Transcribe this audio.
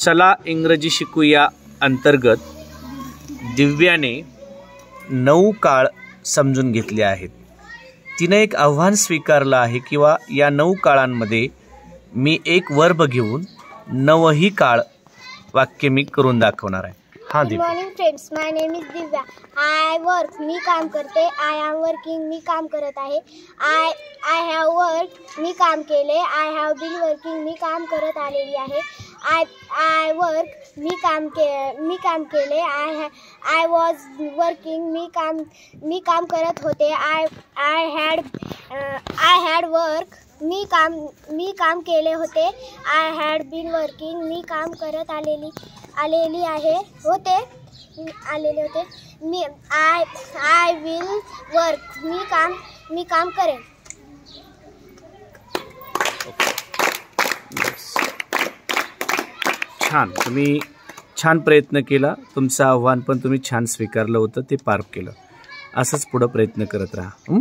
चला इंग्रजी शिकूया अंतर्गत दिव्याने 9 काळ समजून घेतले आहेत। तिने एक आव्हान स्वीकारलं आहे किंवा या 9 काळांमध्ये मी एक वर्ब घेऊन 9ही काळ वाक्य मी करून दाखवणार आहे। हाँ good morning friends, my name is Divya. I work मी काम करते। आय एम वर्किंग मी काम करत आहे। आय हॅव वर्क मी काम केले। आय हॅव बीन वर्किंग मी काम करत आलेली आहे। आय वर्क मी काम केले। आय वॉज वर्किंग मी काम करत होते। आय हॅड वर्क मी काम केले होते। आय हॅड बीन वर्किंग मी काम करत आलेले होते। आय विल वर्क मी काम करेन। छान, तुम्ही छान प्रयत्न केला। तुमचं आव्हान पण तुम्ही छान स्वीकारलं होतं, ते पार केलं। असंच पुढे प्रयत्न करत राहा।